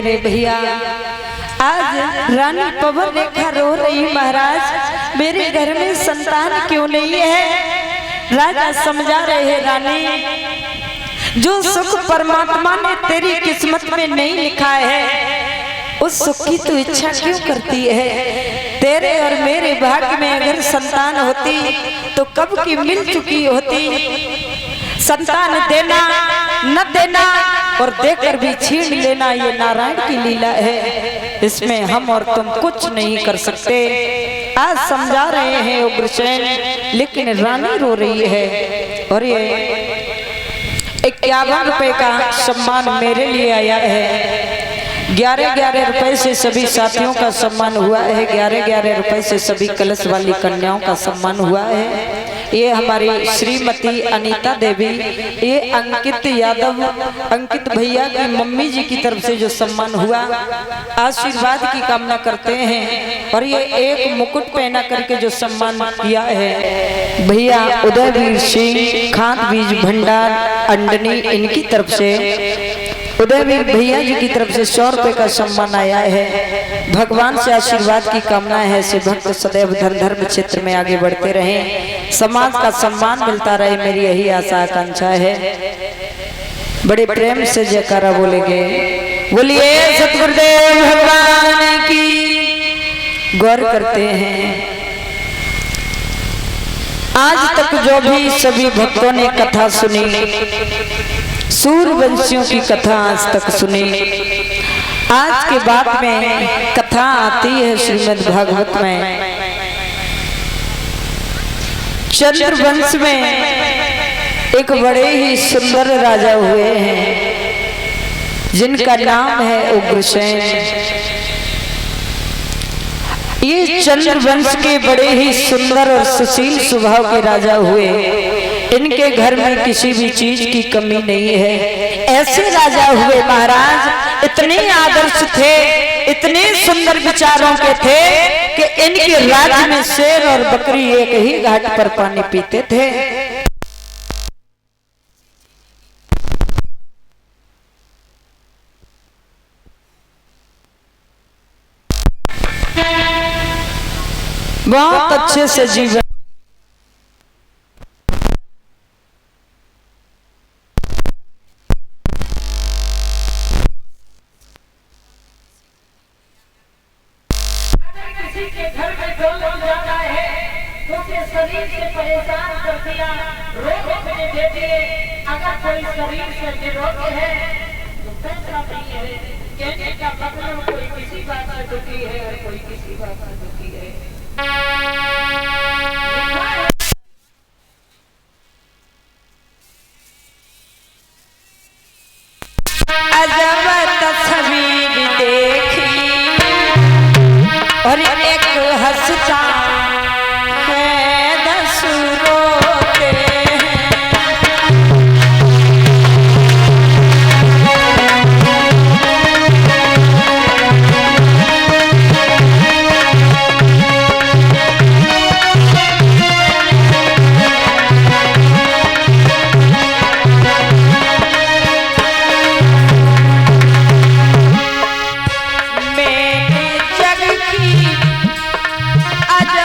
मेरे भैया। आज रानी पवन रेखा रो रही, महाराज मेरे घर में संतान क्यों नहीं है। राजा समझा रहे हैं, रानी जो सुख परमात्मा ने तेरी किस्मत में नहीं लिखा है उस सुख की तू इच्छा क्यों करती है। तेरे और मेरे भाग्य में अगर संतान होती तो कब की मिल चुकी होती। संतान देना न देना और देकर भी छीन लेना ये नारायण की लीला है, इसमें हम और तुम कुछ नहीं कर सकते। आज समझा रहे हैं उग्रसेन, लेकिन रानी रो रही है। और ये 51 रुपए का सम्मान मेरे लिए आया है। 11-11 रुपए से सभी साथियों का सम्मान हुआ है। 11-11 रुपए से सभी कलश वाली कन्याओं का सम्मान हुआ है। ये हमारी श्रीमती अनीता देवी, ये अंकित यादव, अंकित भैया की मम्मी जी की तरफ से जो सम्मान हुआ, आशीर्वाद की कामना करते हैं। और ये एक मुकुट पहना करके जो सम्मान किया है भैया उदयवीर सिंह खाद बीज भंडार अंडनी, इनकी तरफ से उदयवीर भैया जी की तरफ से 100 रुपए का सम्मान आया है। भगवान से आशीर्वाद की कामना है, से भक्त सदैव धर्म क्षेत्र में आगे बढ़ते रहें, समाज का सम्मान मिलता रहे, मेरी यही आशा आकांक्षा है। बड़े प्रेम से जयकारा बोलेंगे, बोलिए सतगुरुदेव भगवान की। गौर करते हैं, आज तक जो भी सभी भक्तों ने कथा सुनी, सूरवंशियों की कथा आज तक सुनी, आज के बाद में कथा आती है श्रीमद् भागवत में। चंद्रवंश में एक बड़े ही सुंदर राजा हुए हैं जिनका नाम है उग्रसेन। ये चंद्रवंश के बड़े ही सुंदर और सुशील स्वभाव के राजा हुए। इनके घर में किसी भी चीज की कमी नहीं है। ऐसे राजा हुए महाराज, इतने आदर्श थे, इतने सुंदर विचारों के थे कि इनके राज्य में शेर और बकरी एक ही घाट पर पानी पीते थे। बहुत अच्छे से जीवन शरीर से परेशान कर दिया, रोग में दे दिए। अगर कोई शरीर से निरोग है तो पैसा नहीं है, कहने का मतलब कोई किसी बात से दुखी है और कोई किसी बात से दुखी है। अजब तस्वीर देखी और एक हंसता जग की अजब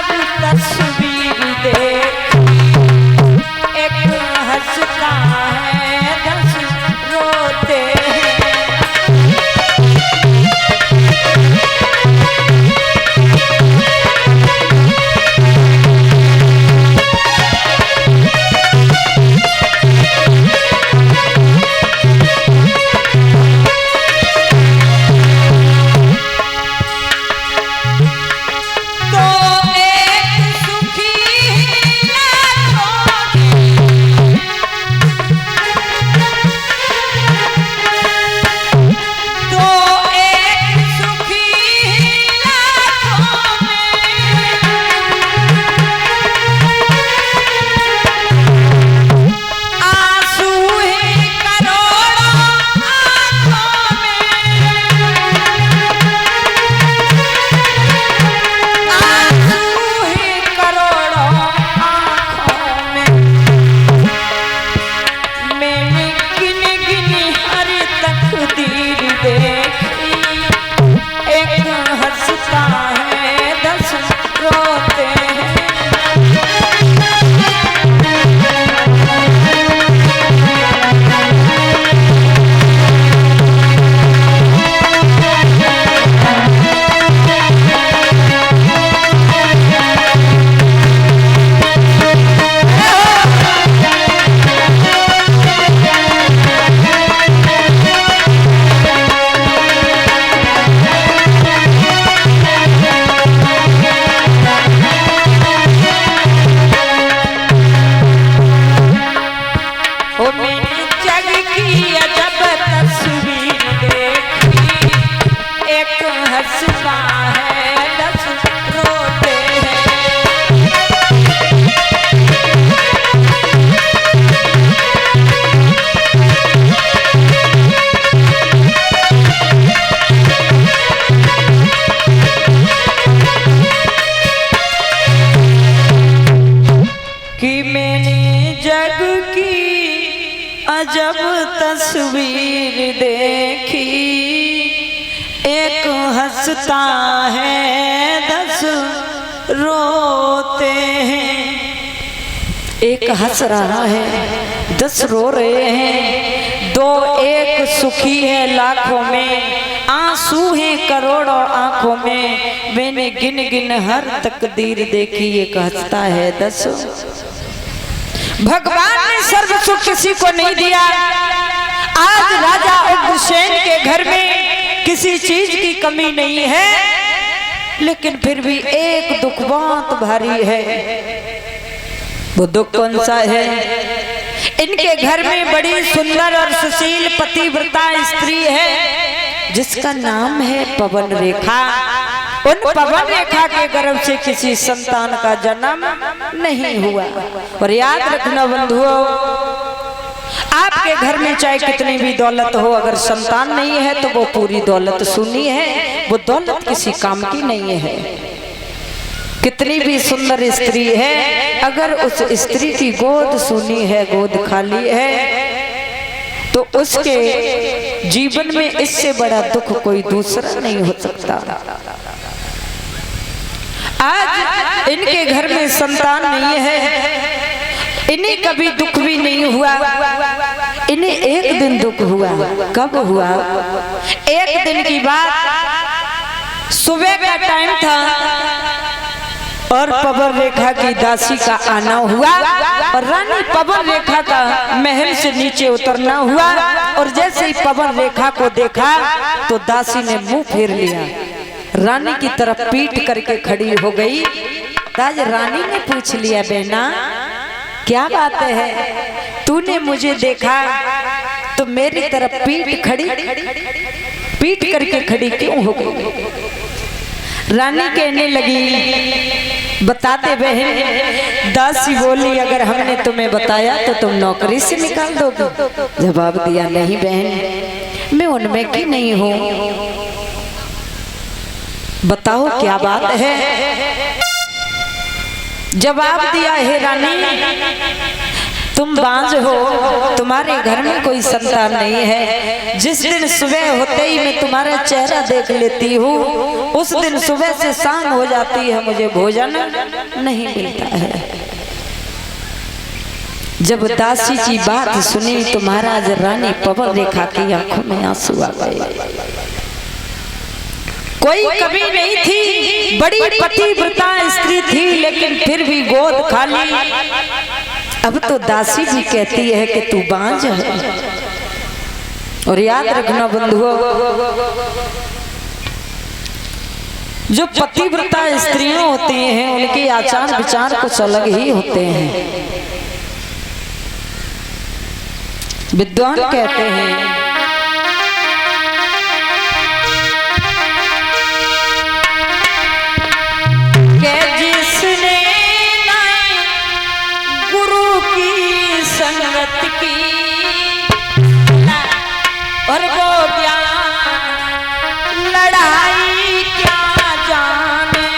तस्वीर देखी, एक हंसता है 10 रोते हैं। एक हंस रहा है 10 रो रहे हैं, 2 एक सुखी है लाखों में, आंसू हैं करोड़ों आंखों में, मैंने गिन गिन हर तकदीर देखी, एक हंसता है 10। भगवान ने सर्व सुख किसी को नहीं दिया। आज राजा उग्रसेन के घर में किसी चीज की कमी नहीं है, लेकिन फिर भी एक दुख बहुत भारी है। वो दुख कौन सा है? इनके घर में बड़ी सुंदर और सुशील पतिव्रता स्त्री है जिसका नाम है पवन रेखा। उन पवन रेखा के गर्भ से किसी संतान का जन्म नहीं हुआ। और याद रखना बंधुओं, आपके घर में चाहे कितनी भी दौलत हो, अगर संतान नहीं है तो वो पूरी दौलत सूनी है, वो दौलत किसी काम की नहीं है। कितनी भी सुंदर स्त्री है, अगर उस स्त्री की गोद सूनी है, गोद खाली है, तो उसके जीवन में इससे बड़ा दुख कोई दूसरा नहीं हो सकता। आज इनके घर में संतान नहीं है, इन्हें कभी दुख भी नहीं हुआ। इन्हें एक दिन दुख हुआ। कब हुआ? एक दिन की बात, सुबह का टाइम था और पवन रेखा की दासी का आना हुआ और रानी पवन रेखा का महल से नीचे उतरना हुआ। और जैसे ही पवन रेखा को देखा तो दासी ने मुंह फेर लिया, रानी की तरफ पीट करके खड़ी हो गई। आज रानी ने पूछ लिया, बहना क्या बात है, तूने मुझे देखा तो मेरी तरफ पीट करके खड़ी क्यों हो गई? रानी कहने लगी, बताते बहन। दासी बोली, अगर हमने तुम्हें बताया तो तुम नौकरी से निकाल दोगे। जवाब दिया, नहीं बहन, मैं उनमें की नहीं हूँ। बताओ क्या बात है? जवाब दिया, हे रानी, तुम बांझ हो, तुम्हारे घर में कोई संतान नहीं है। जिस दिन सुबह होते ही मैं तुम्हारा चेहरा देख लेती हूँ, उस दिन सुबह से शाम हो जाती है, मुझे भोजन नहीं मिलता है। जब दासी की बात सुनी तो महाराज रानी पवन रेखा की आंखों में आंसू आ गए। कोई कमी नहीं थी, बड़ी पतिव्रता स्त्री थी, लेकिन फिर भी गोद खाली। अब तो दासी भी कहती है कि तू बांझ है। और याद रखना बंधुओं, जो पतिव्रता स्त्रियां होती हैं उनके आचार विचार कुछ अलग ही होते हैं। विद्वान कहते हैं, संगत की और वो लड़ाई क्या जाने।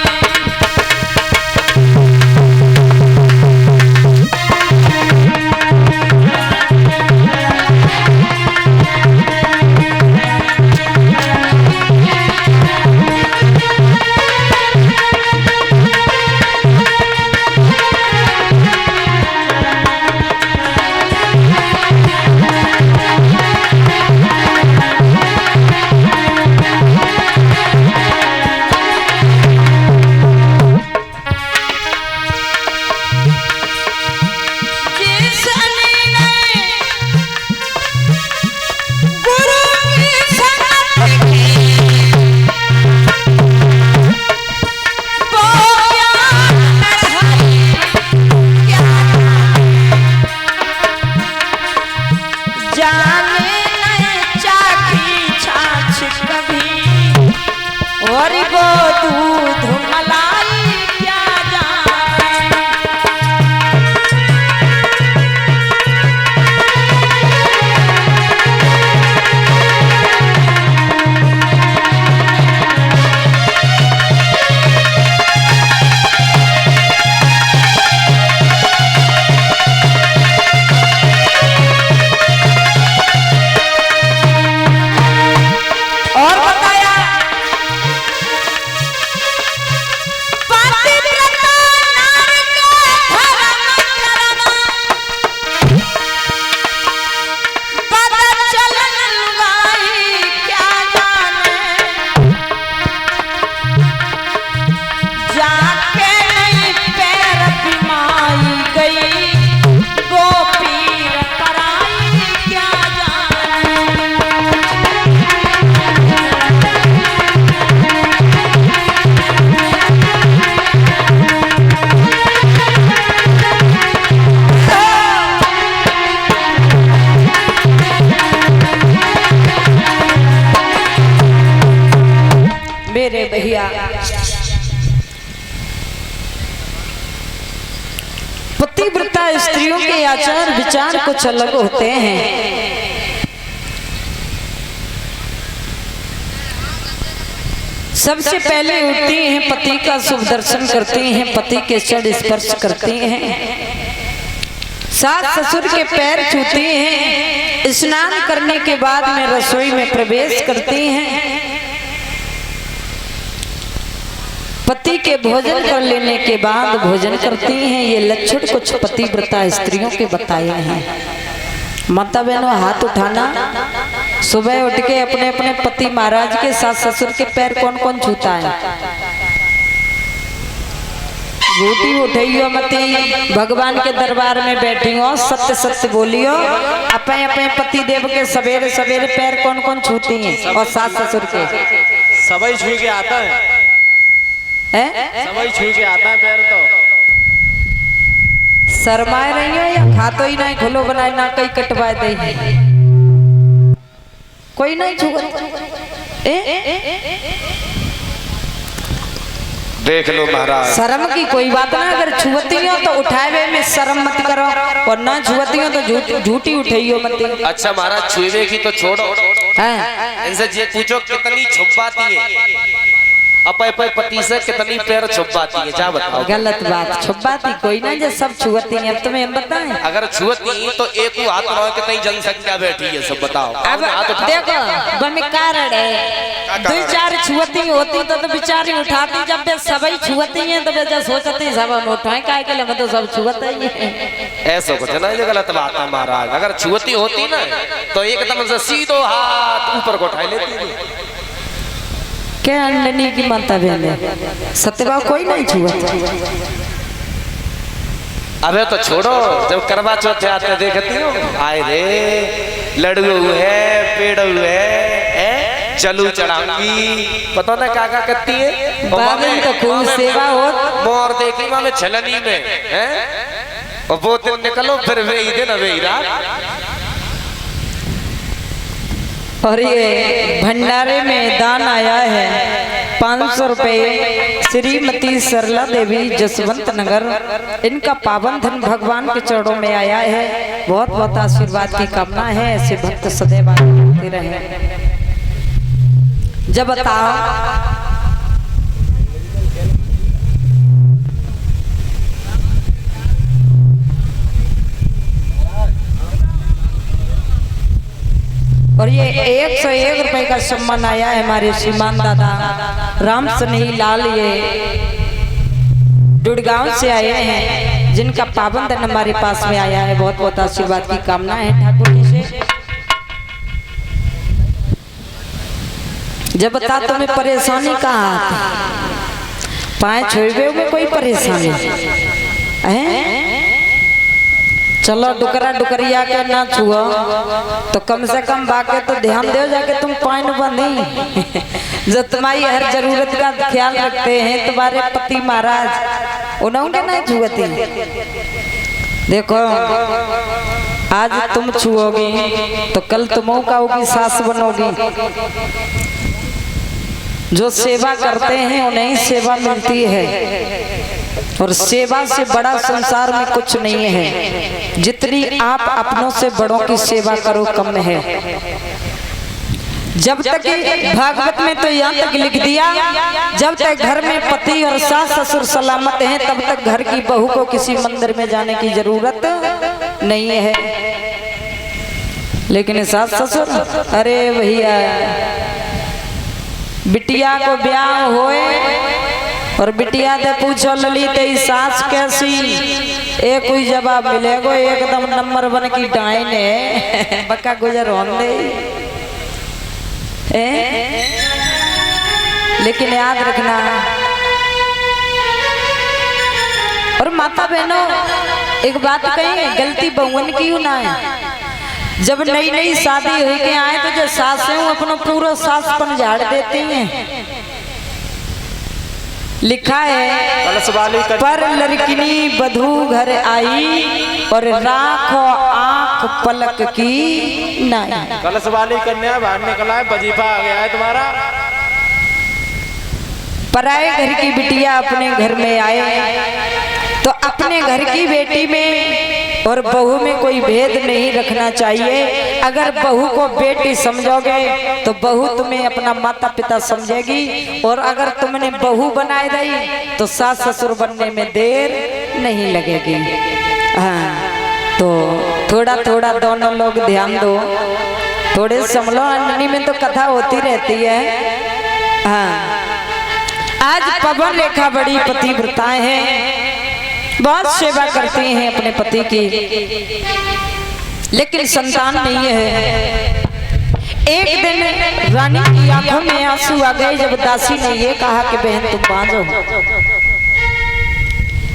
मेरे भैया पतिव्रता स्त्रियों के आचार विचार कुछ अलग होते हैं। सबसे पहले उठती हैं, पति का शुभ दर्शन करती हैं, पति के चरण स्पर्श करती हैं, सास ससुर के पैर छूती हैं, स्नान करने के बाद में रसोई में प्रवेश करती हैं, पति के भोजन कर लेने के बाद भोजन करती हैं। ये लक्षण कुछ पतिव्रता स्त्रियों के बताए हैं। माता बहनों, हाथ उठाना। सुबह उठ के अपने अपने पति महाराज के सास ससुर के पैर कौन कौन छूता है? झूठी उठाइयो मती, भगवान के दरबार में बैठी हो, सत्य सत्य बोलियो। अपने अपने पति देव के सवेरे सवेरे पैर कौन कौन छूती हैं? और सास ससुर के सबई छू के आता है, सबई छू के आता है पैर। तो शर्माए रही हो या खातो ही नहीं, खुलो बनाए ना कहीं कटवाए दे, कोई नहीं छुआ। देख लो महाराज, शर्म की कोई बात ना। अगर छुअती हो तो उठाए में शर्म मत करो, और ना छुअती हो तो झूठी उठाइयो मत। अच्छा महाराज, छुए की तो छोड़ो, इनसे ये पूछो कितनी छुपाती है अपने पति से, कितनी पैर छुपाती है? क्या बताओ? गलत बात, छुपाती कोई ना, जो सब छुअती है। अब तुम्हें बताएं, अगर छुअती तो एक हाथ उठाओ, कितनी जनसंख्या बैठी है सब बताओ। अब देखो बन कारण है, दो चार छुअती होती तो बेचारी उठाती। जब वे सबई छुअती है तो वे जो सोचती सब हम उठाए, काहे के लिए? मतलब सब छुअता ही है। ऐसा कुछ ना, ये गलत बात है महाराज। अगर छुअती होती ना तो एकदम से सीधो हाथ ऊपर को उठा लेती। क्या अंडनी की माता बहन सत्यभाव कोई नहीं छुआ। अबे तो छोड़ो, जब करवा चौथ आते देखती हो, आए रे लड्डू है, पेड़ है, चलू चढ़ाऊंगी, पता ना क्या क्या करती है। बाबन तो खूब सेवा हो, मोर देखी वहां में छलनी में है, और वो दिन निकलो फिर वे दिन वे रात। और ये भंडारे में दान आया है 500 रुपए, श्रीमती सरला देवी जसवंत नगर। इनका पावन धन भगवान के चरणों में आया है। बहुत बहुत आशीर्वाद की कामना है, ऐसे भक्त सदैव आते रहे। जब बताओ और ये 101 रुपए का सम्मान आया है हमारे श्रीमान दादा राम सनेही लाल, ये डुड़गांव से आए हैं, जिनका पावन धन हमारे पास में आया है। बहुत बहुत आशीर्वाद की कामना है ठाकुर जी से। जब बता तुम्हें परेशानी कहाँ आती, पाए छोड़े में कोई परेशानी है? चलो डुकरा डुकरिया के ना छुओ तो कम से कम बाके तो ध्यान दो, जाके तुम पाइन बंधी। जो तुम्हारी हर जरूरत का ख्याल रखते हैं तुम्हारे पति महाराज, उन्होंने नहीं छुअती। देखो आज तुम छुओगी तो कल तुम का होगी, सास बनोगी। जो सेवा करते हैं उन्हें सेवा मिलती है, और सेवा से बड़ा संसार में कुछ नहीं है। जितनी आप अपनों से बड़ों की सेवा करो कम है। जब तक भागवत में तो यहाँ तक लिख दिया, जब तक घर में पति और सास ससुर सलामत हैं तब तक घर की बहू को किसी मंदिर में जाने की जरूरत नहीं है। लेकिन सास ससुर, अरे भैया बिटिया को ब्याह होए और बिटिया से पूछो ललित तेरी सास कैसी, एक कोई जवाब मिलेगो एकदम नंबर 1 की डाइन है, बक्का गुजर होंगे। लेकिन याद रखना, और माता बहनों एक बात कही, गलती बहुवन की ना है। जब नई नई शादी हुई के आए तो जो सास है वो अपना पूरा सासपन झाड़ देती हैं। लिखा है पर लड़किनी बधू घर आई और राखो आंख पलक की नाई। कलश वाली कन्या बाहर निकला है, वजीफा आ गया है तुम्हारा। पराए घर की बिटिया अपने घर में आए तो अपने घर की बेटी में और बहू में कोई भेद नहीं रखना चाहिए। अगर बहू को बेटी समझोगे तो बहू तुम्हें अपना माता पिता समझेगी, और अगर तुमने बहू बनाए दी तो सास ससुर बनने में देर नहीं लगेगी। हाँ, तो थोड़ा थोड़ा दोनों लोग ध्यान दो, थोड़े संभलो, अन्नी में तो कथा होती रहती है। हाँ, आज पवन रेखा बड़ी पतिव्रताएं हैं, बहुत सेवा करती हैं अपने पति की, लेकिन संतान नहीं है। एक दिन रानी की आंखों में आंसू आ गए जब दासी ने ये कहा कि बहन तुम बांझो,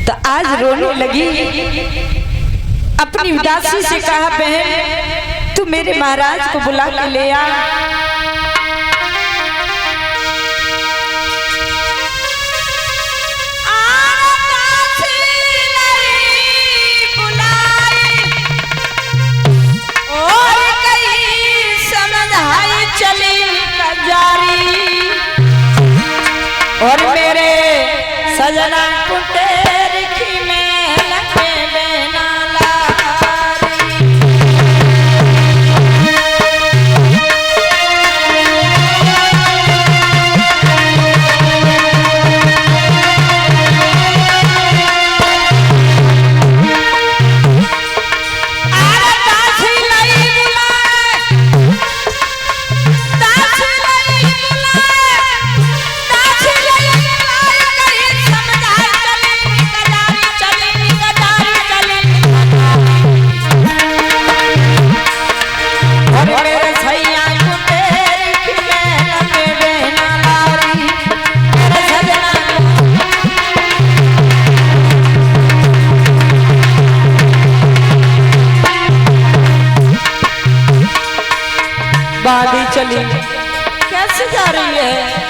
तो आज रोने लगी। अपनी दासी से कहा बहन तू मेरे महाराज को बुला के ले आ। और मेरे सजना कुटेरखी में लगे बेना लारी। बाधी चली कैसे जा रही है?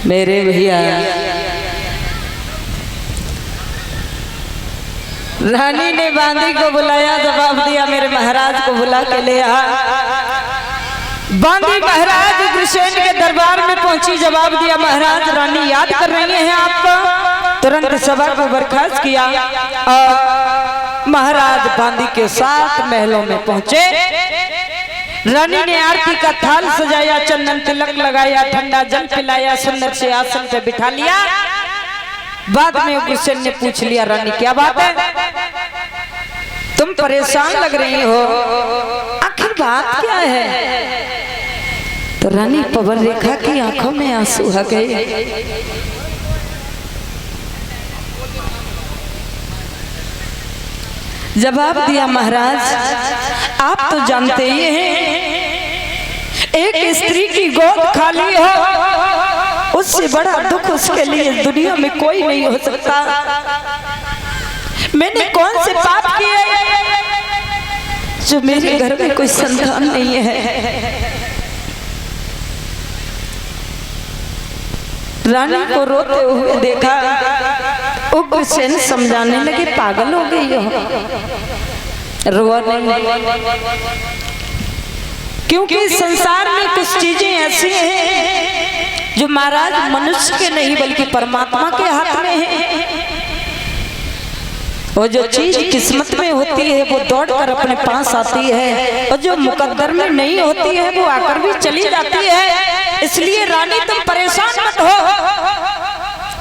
मेरे भैया रानी ने बांदी को बुलाया, जवाब दिया मेरे महाराज को बुला के ले आ। बांदी महाराज उग्रसेन के दरबार में पहुंची, जवाब दिया महाराज रानी याद कर रही हैं आपको। तुरंत सभा को बर्खास्त किया और महाराज बांदी के साथ महलों में पहुंचे। रानी ने आरती का थाल सजाया, चंदन तिलक लगाया, ठंडा जल पिलाया, सुंदर से आसन पे बिठा लिया। बाद में उग्रसेन ने पूछ लिया रानी क्या बात है, तुम परेशान लग रही हो, आखिर बात क्या है? तो रानी पवन रेखा की आंखों में आंसू आ गए। जवाब दिया महाराज आप तो जानते ही हैं एक स्त्री की गोद खाली हो उससे बड़ा दुख उसके लिए दुनिया में कोई नहीं हो सकता। मैंने कौन से पाप किए जो मेरे घर में कोई संतान नहीं है? रानी को रोते हुए देखा, उग्रसेन समझाने लगे पागल हो गई हो, रोआ नहीं, क्योंकि संसार में कुछ चीजें ऐसी हैं जो महाराज मनुष्य के नहीं बल्कि परमात्मा के हाथ में है। और जो चीज किस्मत में होती है वो दौड़कर अपने पास आती है, और जो मुकद्दर में नहीं होती है वो आकर भी चली जाती है। इसलिए रानी तुम परेशान मत हो।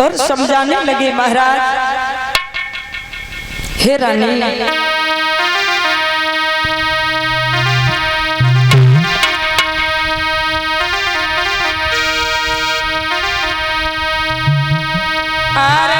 और समझाने लगे महाराज, हे रानी, अरे